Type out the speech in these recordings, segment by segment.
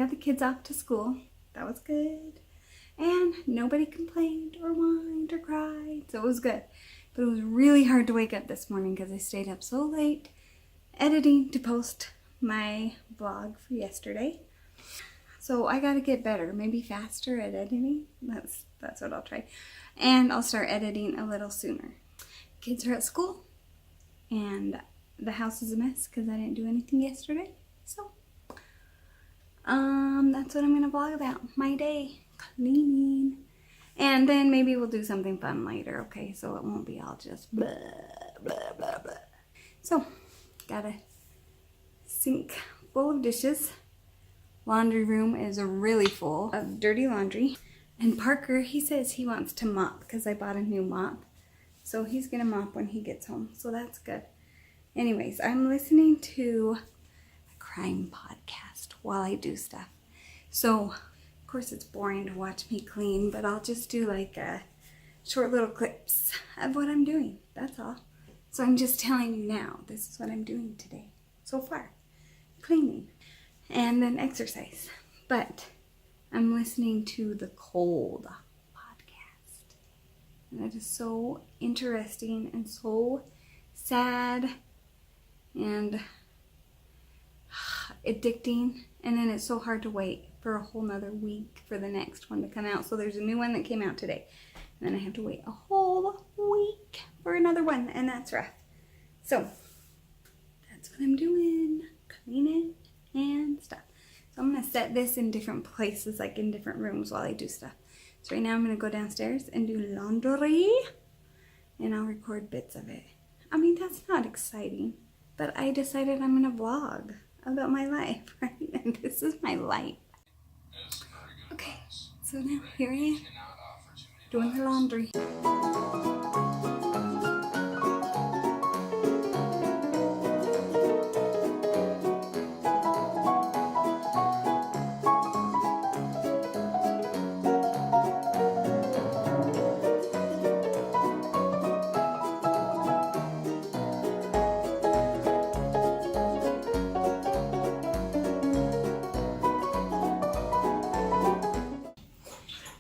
got the kids off to school. That was good. And nobody complained or whined or cried, so it was good. But it was really hard to wake up this morning because I stayed up so late editing to post my vlog for yesterday. So I gotta get better, maybe faster at editing. That's what I'll try. And I'll start editing a little sooner. Kids are at school and the house is a mess because I didn't do anything yesterday. So that's what I'm gonna vlog about. My day. Cleaning. And then maybe we'll do something fun later, okay? So it won't be all just blah, blah, blah, blah. So, got a sink full of dishes. Laundry room is really full of dirty laundry. And Parker, he says he wants to mop because I bought a new mop. So he's gonna mop when he gets home. So that's good. Anyways, I'm listening to a crime podcast while I do stuff. So, of course, it's boring to watch me clean, but I'll just do like short little clips of what I'm doing. That's all. So I'm just telling you now, this is what I'm doing today. So far, cleaning and then exercise. But I'm listening to the Cold podcast. And it is so interesting and so sad and addicting. And then it's so hard to wait for a whole nother week for the next one to come out. So there's a new one that came out today. And then I have to wait a whole week for another one. And that's rough. So that's what I'm doing. Cleaning and stuff. So I'm going to set this in different places, like in different rooms while I do stuff. So right now I'm going to go downstairs and do laundry. And I'll record bits of it. I mean, that's not exciting. But I decided I'm going to vlog about my life, right? And this is my life. Okay, so now here I am, doing her laundry.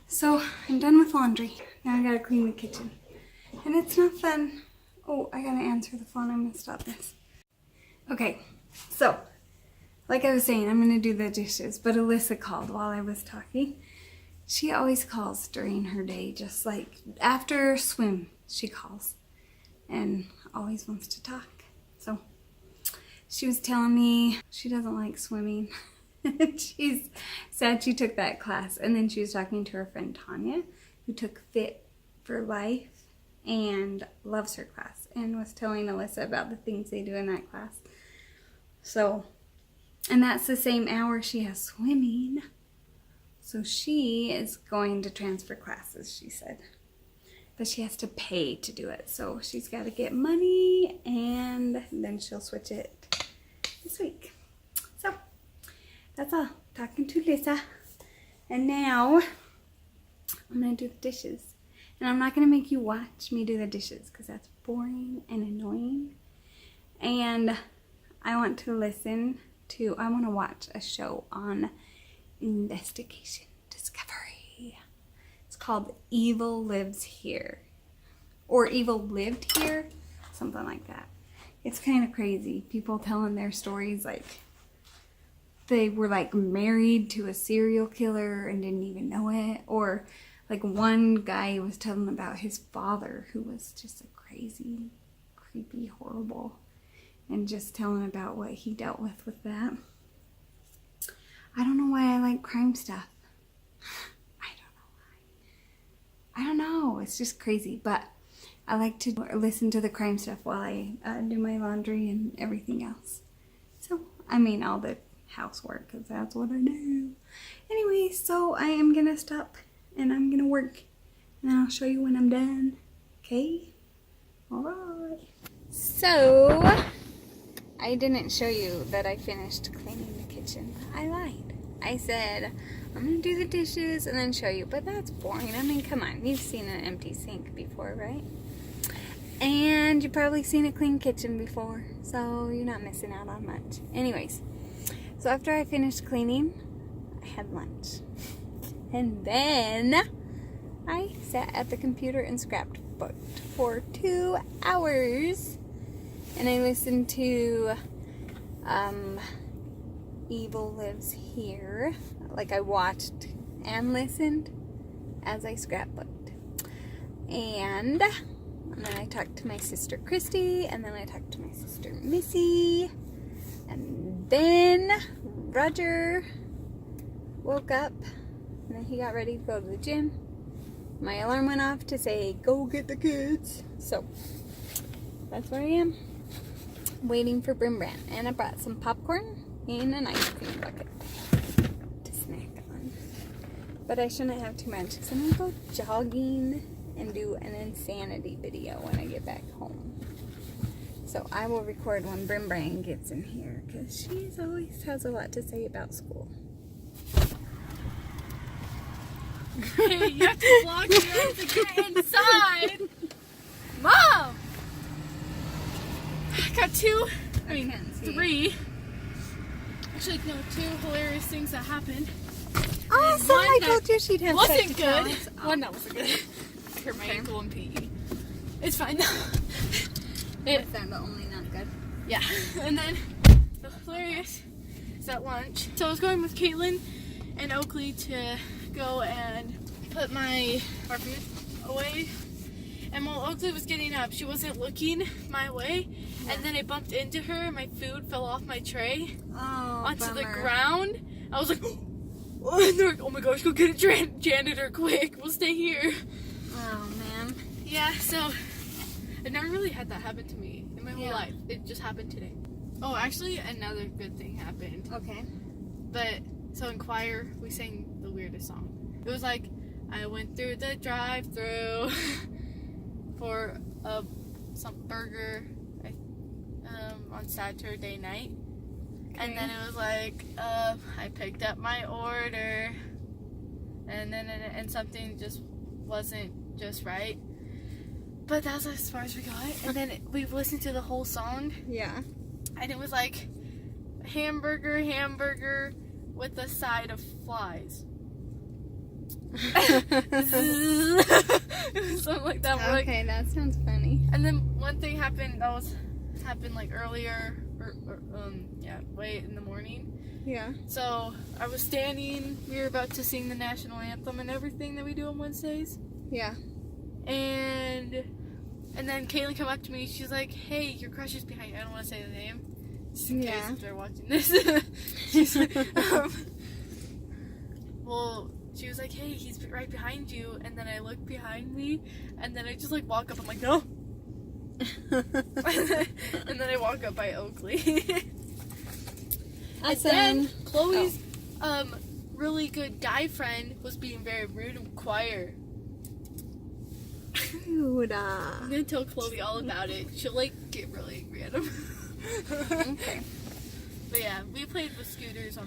So, I'm done with laundry. Now I gotta clean the kitchen. And it's not fun. Oh, I gotta answer the phone. I'm gonna stop this. Okay, so, like I was saying, I'm gonna do the dishes. But Alyssa called while I was talking. She always calls during her day, just like after swim, she calls. And always wants to talk. So, she was telling me she doesn't like swimming. She's sad she took that class. And then she was talking to her friend Tanya, who took Fit for Life and loves her class, and was telling Alyssa about the things they do in that class. So, and that's the same hour she has swimming. So she is going to transfer classes, she said. But she has to pay to do it. So she's got to get money, and then she'll switch it this week. So, that's all. Talking to Lisa. And now, I'm going to do the dishes. And I'm not going to make you watch me do the dishes because that's boring and annoying. And I want to I want to watch a show on investigation discovery. It's called Evil Lives Here. Or Evil Lived Here. Something like that. It's kind of crazy. People telling their stories like they were like married to a serial killer and didn't even know it. Or like one guy was telling about his father who was just a crazy, creepy, horrible. And just telling about what he dealt with that. I don't know why I like crime stuff. I don't know. It's just crazy. But I like to listen to the crime stuff while I do my laundry and everything else. So, I mean all the housework, because that's what I do. Anyway, so I am going to stop and I'm going to work. And then I'll show you when I'm done. Okay? Alright. So, I didn't show you that I finished cleaning the kitchen. I lied. I said, I'm going to do the dishes and then show you. But that's boring. I mean, come on. You've seen an empty sink before, right? And you've probably seen a clean kitchen before. So you're not missing out on much. Anyways, so after I finished cleaning, I had lunch. And then I sat at the computer and scrapped for 2 hours. And I listened to Evil Lives Here. Like, I watched and listened as I scrapbooked. And then I talked to my sister Christy, and then I talked to my sister Missy, and then Roger woke up, and then he got ready to go to the gym. My alarm went off to say, go get the kids. So, that's where I am, waiting for Brimbrand. And I brought some popcorn in an ice cream bucket to snack on. But I shouldn't have too much, because I'm going to go jogging and do an insanity video when I get back home. So I will record when Brimbrand gets in here, because she always has a lot to say about school. Hey, you have to vlog me to get inside. Mom! I got three. Actually, no, 2 hilarious things that happened. Awesome! I told you she'd have wasn't such good. accounts. One that wasn't good. I hurt my ankle in PE. It's fine. What's that, but only not good? Yeah. And then the hilarious is at lunch. So I was going with Caitlin and Oakley to go and put our food away. And while Oakley was getting up, she wasn't looking my way. Yeah. And then I bumped into her and my food fell off my tray onto the ground. I was like, and they're like, oh my gosh, go get a janitor quick. We'll stay here. Oh, man. Yeah, so I've never really had that happen to me in my whole life. It just happened today. Oh, actually, another good thing happened. Okay. But, so in choir, we sang the weirdest song. It was like, I went through the drive-thru for some burger on Saturday night. Okay. And then it was like, I picked up my order, and then and something just wasn't just right. But that was as far as we got. And then we listened to the whole song. Yeah. And it was like, hamburger with a side of flies. Something like that. Okay, that sounds funny. And then one thing happened like earlier, way in the morning. Yeah. So I was standing. We were about to sing the national anthem and everything that we do on Wednesdays. Yeah. And then Caitlin come up to me. She's like, "Hey, your crush is behind you." I don't want to say the name, just in case if they're watching this. She's like, well, she was like, "Hey, he's right behind you." And then I look behind me, and then I just like walk up. I'm like, "No." And then I walk up by Oakley. And then Chloe's really good guy friend was being very rude in choir. I'm gonna tell Chloe all about it. She'll like get really angry at him. Okay. But yeah, we played with scooters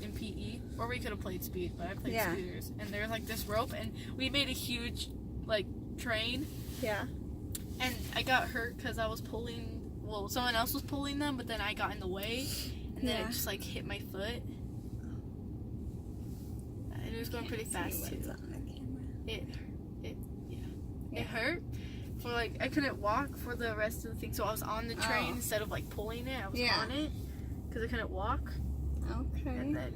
in PE, or we could have played speed, but I played scooters. And there was like this rope, and we made a huge like train. Yeah. And I got hurt because I was pulling. Well, someone else was pulling them, but then I got in the way, and then it just like hit my foot. And it was going pretty fast too. It hurt. For like, I couldn't walk for the rest of the thing, so I was on the train instead of like pulling it. I was on it because I couldn't walk. Okay. And then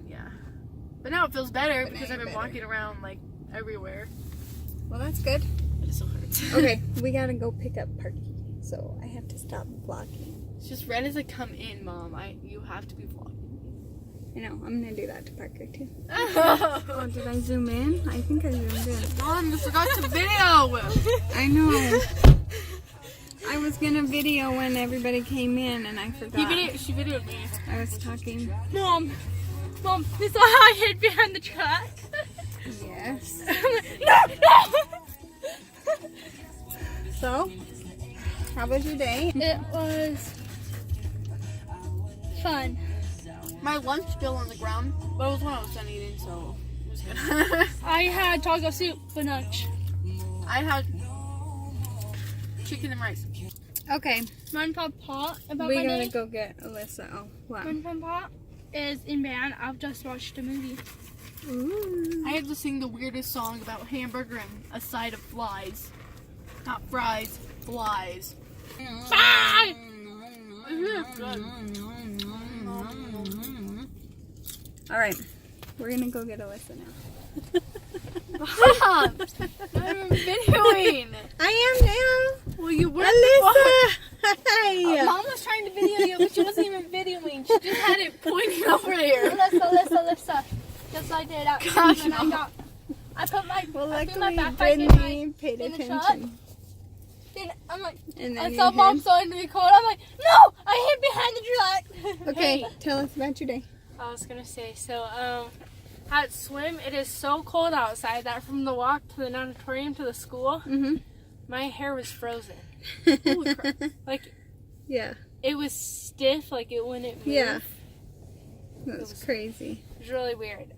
but now it feels better because I've been walking around like everywhere. Well, that's good. But it still hurts. Okay, we gotta go pick up Parky, so I have to stop vlogging. It's just right as I come in, Mom. You have to be vlogging. I know. I'm gonna do that to Parker too. Oh, did I zoom in? I think I zoomed in. Mom, you forgot to video. I know. I was gonna video when everybody came in, and I forgot. She videoed me. I was talking. Mom, you saw how I hid behind the truck? Yes. No! So, how was your day? It was fun. My lunch still on the ground, but it was when I was done eating, so it was good. I had taco soup for lunch. I had chicken and rice. Okay. Mom Pop Pot about We my gotta day. go get Alyssa. Oh, what? Mom Pop Pot is in band. I've just watched a movie. Ooh. I had to sing the weirdest song about hamburger and a side of flies. Not fries, flies. Flies! It's good. All right, we're gonna go get Alyssa now. Stop! I'm videoing. I am now. Well, you were. Alyssa! Hi! Mom was trying to video you, but she wasn't even videoing. She just had it pointing over there. Alyssa. Yes, I did. Gosh, And no. I put my Well, I put my luckily backpack in Brittany my paid in the attention. Then I'm like, And I then saw you Mom hid. starting to record. I'm like, no, I hid behind the truck. Okay, Hey. tell us about your day. I was gonna say, so at swim, it is so cold outside that from the walk to the auditorium to the school, Mm-hmm. my hair was frozen. Holy crap. Like, Yeah. it was stiff, like it wouldn't move. Yeah. That It was was- crazy. It was really weird.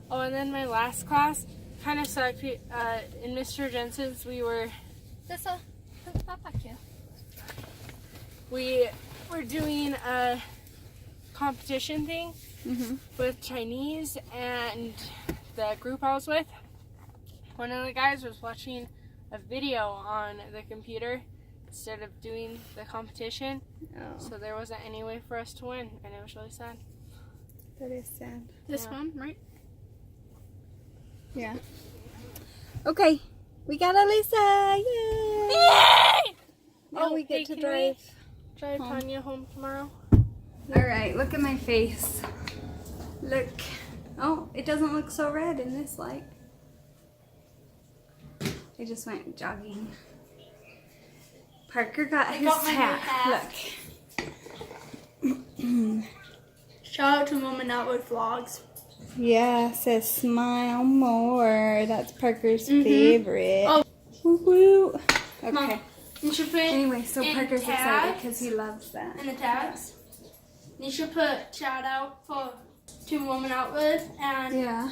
Oh, and then my last class kind of sucked. In Mr. Jensen's, we were doing a competition thing Mm-hmm. with Chinese, and the group I was with, one of the guys was watching a video on the computer instead of doing the competition, Oh, so there wasn't any way for us to win, and it was really sad. that is sad. This Yeah. one, right? Yeah. Okay, we got Alyssa! Yay! Yay! Now Oh, we get hey, to can drive. Drive Home. Tanya home tomorrow. All right, look at my face. Look. Oh, it doesn't look so red in this light. I just went jogging. Parker got his got my new hat. hat. Look. Shout out to Mom and Outward Vlogs. Yeah, says smile more. That's Parker's favorite. Oh. Woo woo. Okay. Mom, you should put Anyway, so in Parker's excited tags. because he loves that. in the tags. You should put shout out to Woman Outward and Yeah.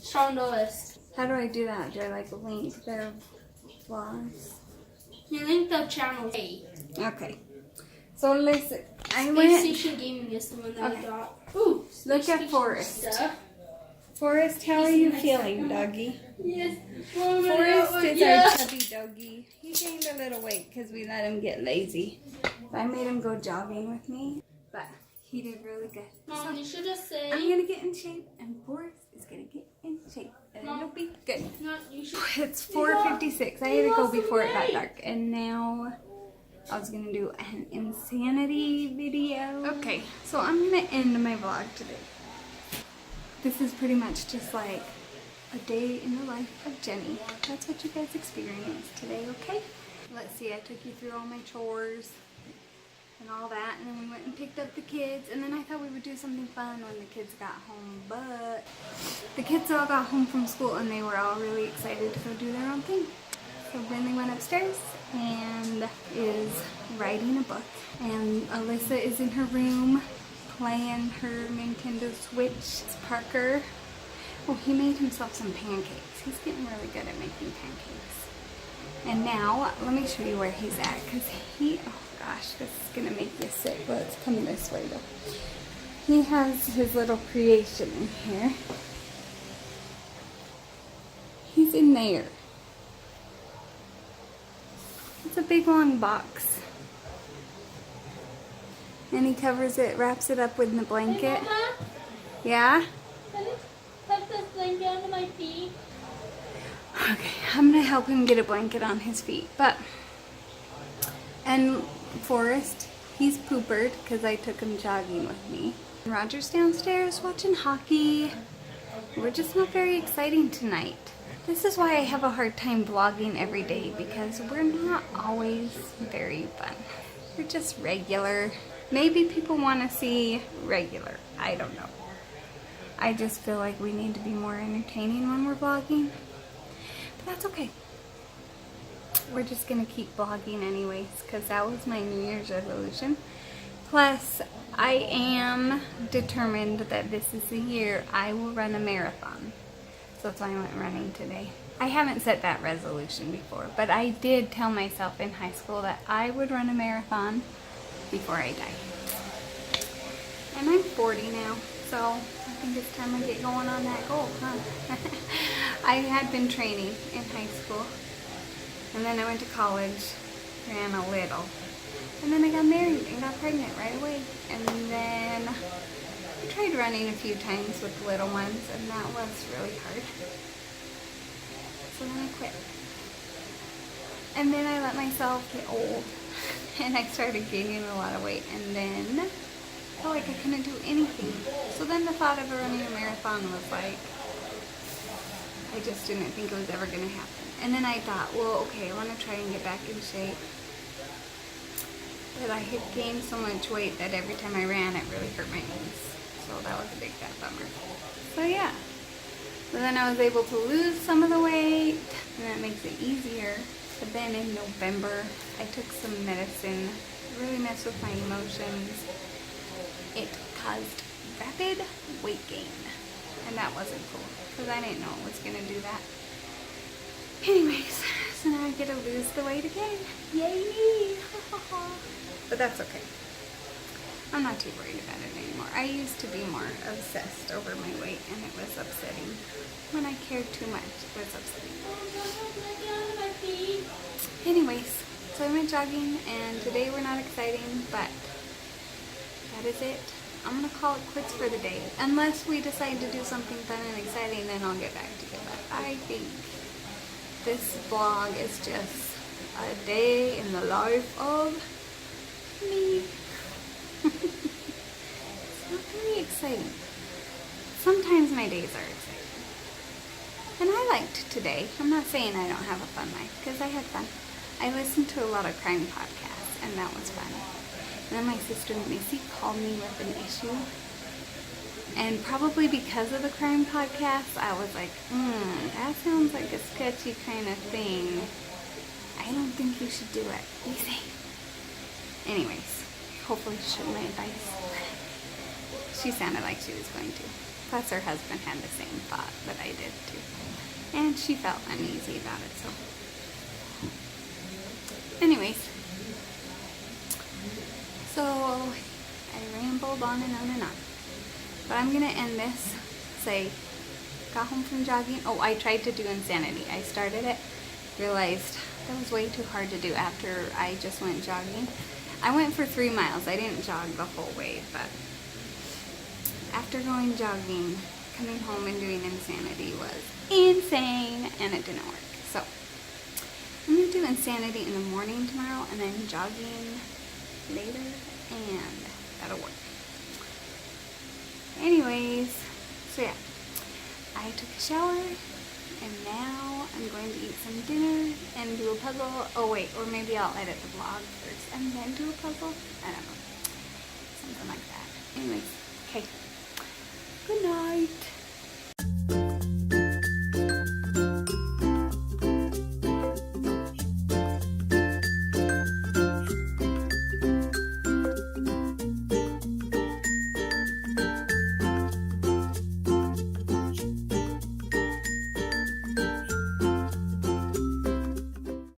Sean the list. How do I do that? Do I like link their vlogs? You link the channel. Okay. So listen, I Space went. Station Gaming is the one that Okay. I got. Ooh, Look Space at Station Forrest. stuff. Forrest, how are you feeling, doggy? Yes. Woman Forrest Outward, is yeah. our chubby doggy. He gained a little weight because we let him get lazy. I made him go jogging with me, but he did really good. Mom, you should just say. I'm gonna get in shape, and Forrest is gonna get in shape, and it'll be good. No, you should. It's 4:56. I had to go before it got dark, and now I was gonna do an insanity video. Okay, so I'm gonna end my vlog today. This is pretty much just like a day in the life of Jenny. That's what you guys experienced today, okay? Let's see, I took you through all my chores and all that, and then we went and picked up the kids, and then I thought we would do something fun when the kids got home, but the kids all got home from school and they were all really excited to go do their own thing. So then they went upstairs and is writing a book, and Alyssa is in her room playing her Nintendo Switch. It's Parker. Oh, he made himself some pancakes. He's getting really good at making pancakes. And now, let me show you where he's at, because he, oh gosh, this is going to make you sick. Let's come this way though. He has his little creation in here. He's in there. It's a big long box. And he covers it, wraps it up with the blanket. Mama, Yeah? can you put this blanket under my feet? Okay, I'm gonna help him get a blanket on his feet, and Forrest, he's poopered because I took him jogging with me. Roger's downstairs watching hockey. We're just not very exciting tonight. This is why I have a hard time vlogging every day, because we're not always very fun. We're just regular. Maybe people want to see regular. I don't know. I just feel like we need to be more entertaining when we're vlogging. But that's okay. We're just going to keep vlogging anyways, because that was my New Year's resolution. Plus, I am determined that this is the year I will run a marathon. So that's why I went running today. I haven't set that resolution before, but I did tell myself in high school that I would run a marathon before I die. And I'm 40 now, so So I think it's time I get going on that goal, huh? I had been training in high school, and then I went to college, ran a little, and then I got married and got pregnant right away. And then I tried running a few times with the little ones, and that was really hard. So then I quit. And then I let myself get old, and I started gaining a lot of weight, and then I felt like I couldn't do anything. So then the thought of running a marathon was like, I just didn't think it was ever going to happen. And then I thought, well, okay, I want to try and get back in shape. But I had gained so much weight that every time I ran, it really hurt my knees. So that was a big fat bummer. So yeah. So then I was able to lose some of the weight, and that makes it easier. But then in November, I took some medicine. It really messed with my emotions. It caused rapid weight gain. And that wasn't cool, because I didn't know it was going to do that. Anyways, so now I get to lose the weight again. Yay me! But that's okay. I'm not too worried about it anymore. I used to be more obsessed over my weight, and it was upsetting. When I cared too much, it was upsetting. Anyways, so I went jogging, and today we're not exciting, but that is it. I'm going to call it quits for the day. Unless we decide to do something fun and exciting, then I'll get back to you. But I think this vlog is just a day in the life of me. It's not very exciting. Sometimes my days are exciting. And I liked today. I'm not saying I don't have a fun life, because I had fun. I listened to a lot of crime podcasts, and that was fun. And then my sister Missy called me with an issue. And probably because of the crime podcast, I was like, that sounds like a sketchy kind of thing. I don't think you should do it. Be safe. Anyways, hopefully she took my advice. She sounded like she was going to. Plus her husband had the same thought that I did too. And she felt uneasy about it, so. Anyways. So, I rambled on and on and on. But I'm going to end this. Say, got home from jogging. Oh, I tried to do Insanity. I started it. Realized that was way too hard to do after I just went jogging. I went for 3 miles. I didn't jog the whole way, but after going jogging, coming home and doing Insanity was insane, and it didn't work. So, I'm going to do Insanity in the morning tomorrow, and then jogging later, and that'll work. Anyways, so yeah, I took a shower, and now I'm going to eat some dinner and do a puzzle. Oh wait, or maybe I'll edit the vlog first and then do a puzzle. I don't know, something like that. Anyways, okay, good night.